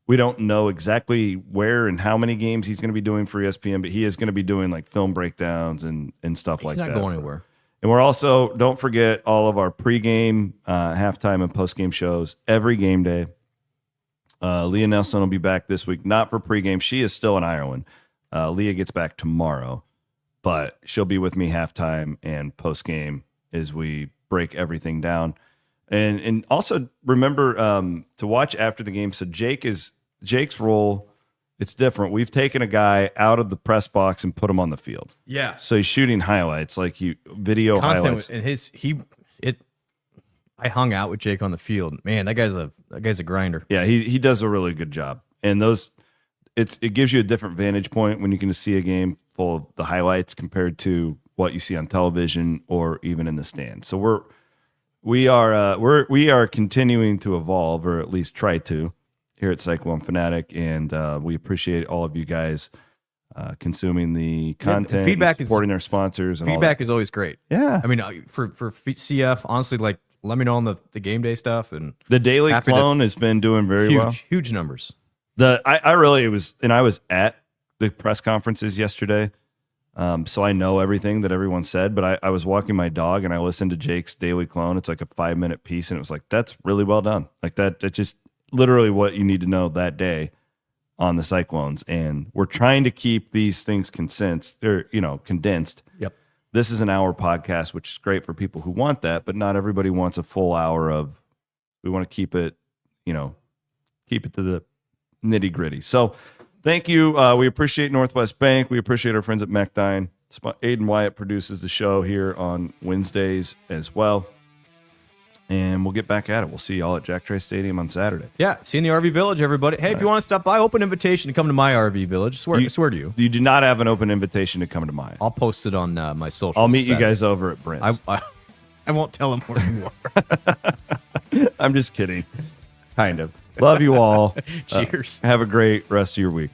We don't know exactly where and how many games he's going to be doing for ESPN, but he is going to be doing like film breakdowns and stuff like that. He's not going anywhere. And we're also, don't forget all of our pregame, halftime, and postgame shows every game day. Leah Nelson will be back this week, not for pregame. She is still in Ireland. Leah gets back tomorrow, but she'll be with me halftime and postgame as we break everything down. And also remember to watch after the game. So Jake's role, it's different. We've taken a guy out of the press box and put him on the field. Yeah. So he's shooting highlights, like video highlights. And I hung out with Jake on the field. Man, that guy's a grinder. Yeah, he does a really good job. And it gives you a different vantage point when you can see a game full of the highlights compared to what you see on television or even in the stands. So we are continuing to evolve, or at least try to, here at Cyclone Fanatic, and we appreciate all of you guys consuming the content, feedback, supporting their sponsors. And feedback is always great. Yeah, I mean, for CF, honestly, like let me know on the game day stuff, and the Daily Clone has been doing very well. Huge numbers. I was at the press conferences yesterday. So I know everything that everyone said, but I was walking my dog and I listened to Jake's Daily Clone. It's like a 5-minute piece, and it was like, that's really well done. Like that's just literally what you need to know that day on the Cyclones. And we're trying to keep these things condensed. Yep. This is an hour podcast, which is great for people who want that, but not everybody wants a full hour of, we want to keep it to the nitty gritty. So thank you. We appreciate Northwest Bank. We appreciate our friends at Mechdyne. Aiden Wyatt produces the show here on Wednesdays as well. And we'll get back at it. We'll see y'all at Jack Trice Stadium on Saturday. Yeah, see you in the RV Village, everybody. Hey, if you want to stop by, open invitation to come to my RV Village. I swear to you. You do not have an open invitation to come to mine. I'll post it on my social. I'll meet you guys over at Brent's. I won't tell them where you are. I'm just kidding. Kind of. Love you all. Cheers. Have a great rest of your week.